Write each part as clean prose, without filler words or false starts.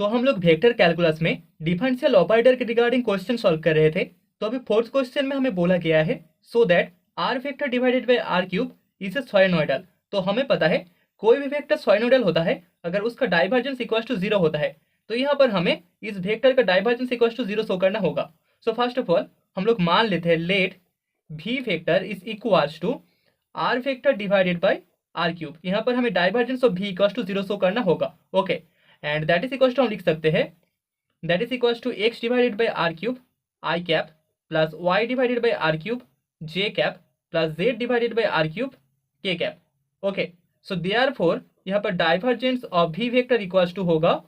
तो हम लोग वेक्टर कैलकुलस में डिफरेंशियल ऑपरेटर के रिगार्डिंग क्वेश्चन सॉल्व कर रहे थे। तो अभी फोर्थ क्वेश्चन में हमें बोला गया है so that r vector divided by r cube is a solenoidal. तो हमें पता है कोई भी वेक्टर सोलेनोइडल होता है अगर उसका डाइवर्जेंस इक्वल टू 0 होता है। तो यहाँ पर हमें इस वेक्टर का डाइवर्जेंस इक्वल टू 0 शो करना होगा। सो फर्स्ट ऑफ ऑल हम लोग मान लेते हैं let v vector is equals to r vector divided by r cube. यहाँ पर हमें divergence of v equals to 0 show करना होगा। Okay, and that is equals to हम लिख सकते हैं that is equals to x divided by r cube i cap plus y divided by r cube j cap plus z divided by r cube k cap. Okay, so therefore यहाँ पर divergence of v vector equals to होगा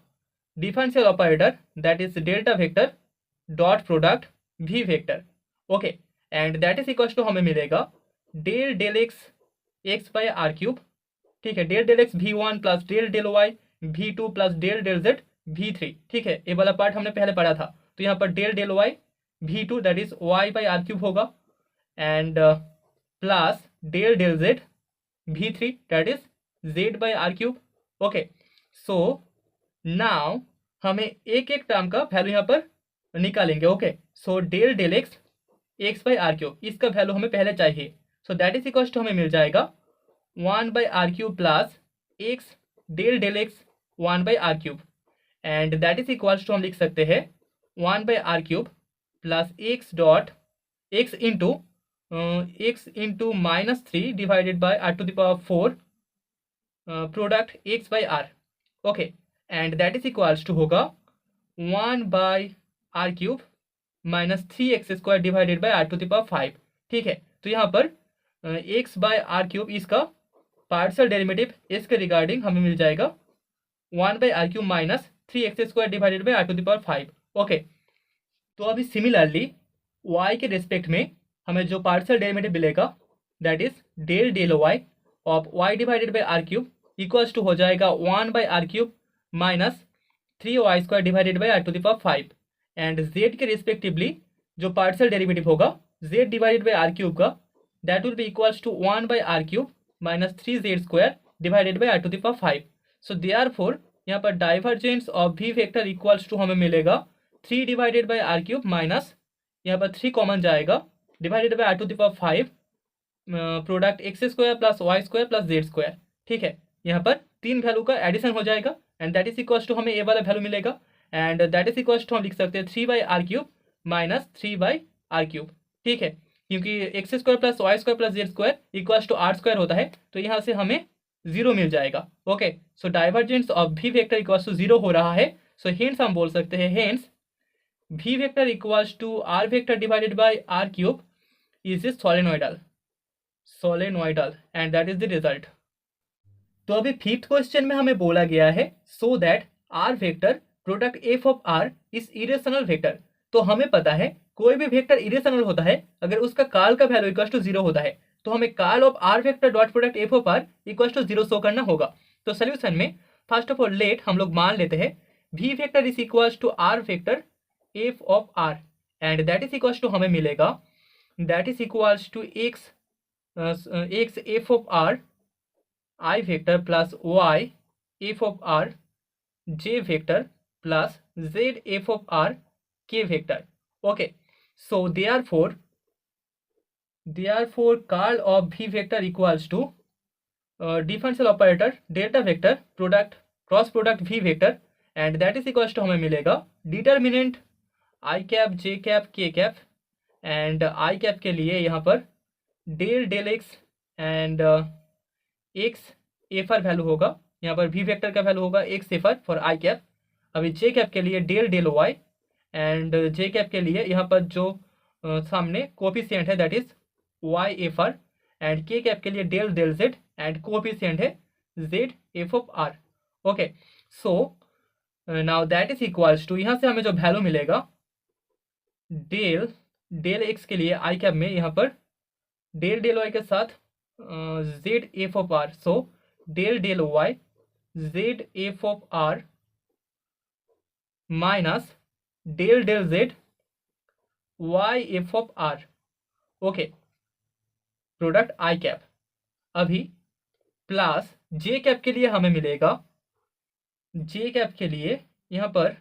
differential operator that is delta vector dot product v vector. Okay, and that is equals to हमें मिलेगा del del x by r cube. ठीक है, del del x v1 plus del del y v2 plus del del z v3। ठीक है, ये वाला part हमने पहले पढ़ा था। तो यहाँ पर del del y v2 that is y by r cube होगा and plus del del z v3 that is z by r cube. Okay, so now हमें एक एक टर्म का वैल्यू यहाँ पर निकालेंगे। Okay, so del del x by r cube इसका value हमें पहले चाहिए। So that is equal to हमें मिल जाएगा 1 by r cube plus x del del x 1 by r cube and that is equals to हम लिख सकते हैं 1 by r cube plus x dot x into -3 divided by r to the power 4 product x by r. Okay, and that is equals to होगा 1 by r cube -3x² divided by r to the power 5। ठीक है, तो यहाँ पर x by r cube इसका partial derivative इसके regarding हमें मिल जाएगा 1 by r cube -3x² divided by r to the power 5। Okay, तो अभी सिमिलरली y के रिस्पेक्ट में हमें जो पार्शियल डेरिवेटिव मिलेगा that is del del y of y divided by r cube equals to हो जाएगा 1 by r cube -3y² divided by r to the power 5 and z के रिस्पेक्टिवली जो partial derivative होगा z divided by r cube का that will be equals to 1 by r cube minus 3z square divided by r to the power 5. So therefore यहाँ पर divergence of v vector equals to हमें मिलेगा 3 divided by r cube minus यहाँ पर 3 common जाएगा divided by r to the power 5 product x square plus y square plus z square. ठीक है, यहाँ पर 3 वैल्यू का एडिशन हो जाएगा and that is equals to हमें ये वाला वैल्यू मिलेगा and that is equals to हम लिख सकते हैं 3 by r cube minus 3 by r cube. ठीक है, क्योंकि x square plus y square plus z square equals to r square होता है तो यहाँ से हमें 0 मिल जाएगा। Okay, so divergence of v vector equals to 0 हो रहा है। सो हेंस हम बोल सकते हैं hence v vector equals to r vector divided by r cube is a solenoidal and that is the result. तो अभी फिफ्थ क्वेश्चन में हमें बोला गया है so that r vector product f of r is irrational vector. तो हमें पता है कोई भी वेक्टर इरेशनल होता है अगर उसका काल का वैल्यू इक्वल टू 0 होता है तो हमें curl of r vector dot product f of r equal to 0 show करना होगा। तो सोल्यूशन में फर्स्ट ऑफ ऑल लेट हम लोग मान लेते हैं v vector is equal to r vector f of r and that is equal to हमें मिलेगा that is equal to x f of r i vector plus y f of r j vector plus z F of r k vector. Okay, so therefore curl of v vector equals to differential operator delta vector product cross product v vector and that is equals to हमें मिलेगा determinant i cap j cap k cap and i cap के लिए यहाँ पर del del x and x F R value होगा। यहाँ पर v vector का वैल्यू होगा x F R for i cap. अभी जे कैप के लिए del del y and j cap के लिए यहाँ पर जो सामने कोफिशिएंट है that is y F R and k cap के लिए del del z and coefficient है z F of are. Okay, so now that is equals to यहाँ से हमें जो वैल्यू मिलेगा डेल डेल एक्स के लिए आई कैप में यहाँ पर डेल डेल वाई के साथ z F of r. So del del y z F of r minus del del z y f of are. Okay, product i cap अभी plus j cap के लिए हमें मिलेगा जे कैप के लिए यहाँ पर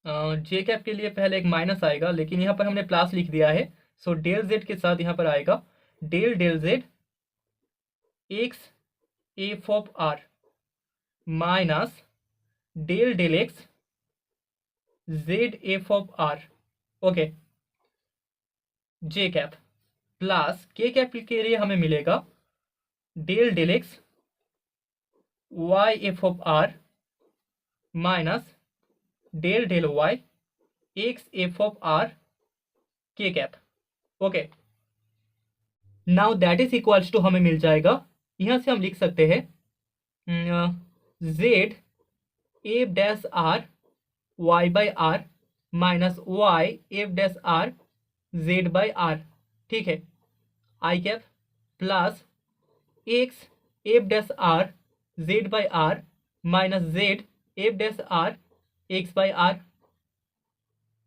जे कैप के लिए पहले एक माइनस आएगा, लेकिन यहाँ पर हमने प्लस लिख दिया है, सो डेल जेड के साथ यहाँ पर आएगा del del z x f of r minus del del x z F of are, okay, j cap plus k cap के लिए हमें मिलेगा del del x y f of r minus del del y x f of r k cap, okay. Now that is equals to हमें मिल जाएगा, यहाँ से हम लिख सकते हैं z f dash r y by r minus Y f dash r z by r, ठीक है, i cap plus x f dash r z by r minus z f dash r x by r,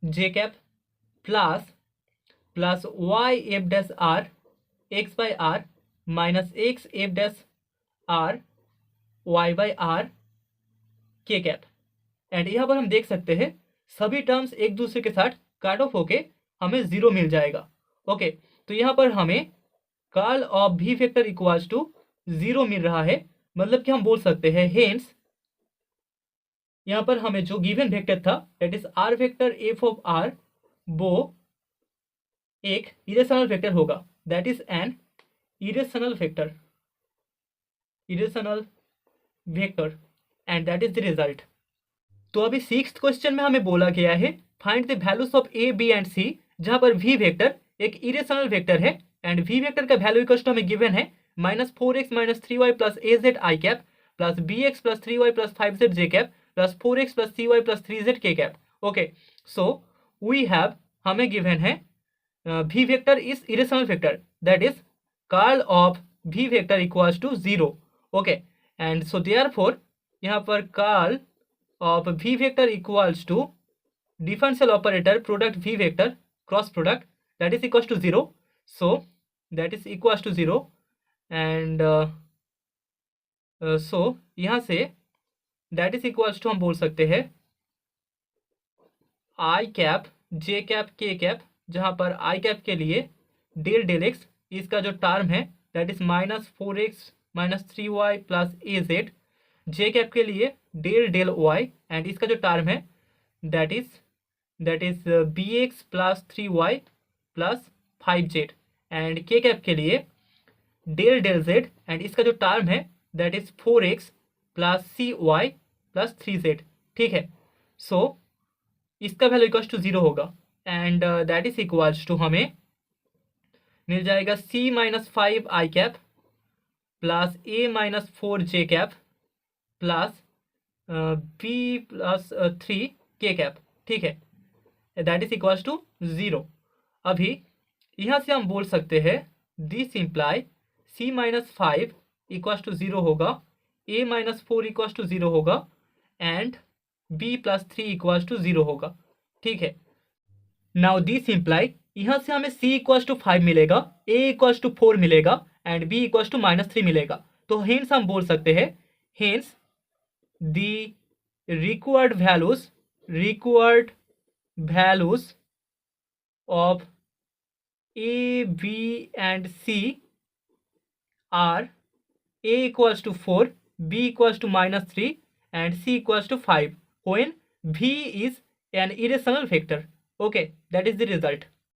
j cap plus plus y f dash r x by r minus x f dash r y by r k cap. And यहाँ पर हम देख सकते हैं सभी terms एक दूसरे के साथ काट ऑफ होके हमें जीरो मिल जाएगा, ओके। तो यहाँ पर हमें कर्ल ऑफ भी वेक्टर इक्वल्स टू जीरो मिल रहा है, मतलब कि हम बोल सकते हैं हेंस यहाँ पर हमें जो गिवन वेक्टर था that is r vector f of r वो एक इरेशनल वेक्टर होगा, that is an irrotational vector and that is the result. तो अभी सिक्स्थ क्वेश्चन में हमें बोला गया है find the values of a b and c, जहां पर वी वेक्टर एक इरेशनल वेक्टर है एंड वी वेक्टर का वैल्यू इक्वल टू हमें गिवन है -4x - 3y plus a Z I cap plus b x plus 3y plus 5z j cap plus 4x plus 3y plus 3z k cap, okay. So we have हमें given है v vector is irrational vector that is curl of v vector equals to zero, okay. And so therefore यहाँ पर curl of v vector equals to differential operator product v vector cross product that is equals to zero, so that is equals to zero and so यहाँ say that is equals to हम बोल सकते हैं आई cap जे cap के cap, जहाँ पर आई cap के लिए डेल डेल एक्स इसका जो टर्म है that is -4x - 3y plus a Z, J cap के लिए डेल डेल वाई एंड इसका जो टर्म है that is b x plus 3y plus 5z and k cap के लिए डेल डेल जेड एंड इसका जो टर्म है that is 4x plus cy plus 3z, ठीक है। सो इसका वैल्यू इक्वल्स टू जीरो होगा and that is equals to हमें मिल जाएगा c - 5 I cap plus a - 4 J cap plus b plus 3 K cap, ठीक है, that is equals to zero. अभी यहाँ से हम बोल सकते हैं this imply c - 5 equals to zero होगा, a - 4 इक्वल्स टू जीरो होगा and b plus 3 equals to zero होगा, ठीक है। नाउ दिस इम्प्लाई यहाँ से हमें c इक्वल्स टू 5 मिलेगा, a इक्वल्स टू 4 मिलेगा एंड b इक्वल्स टू -3 मिलेगा। तो हेंस हम बोल सकते हैं hence the required values of a b and c are a equals to 4, b equals to -3 and c equals to 5 when v is an irrational vector, okay, that is the result।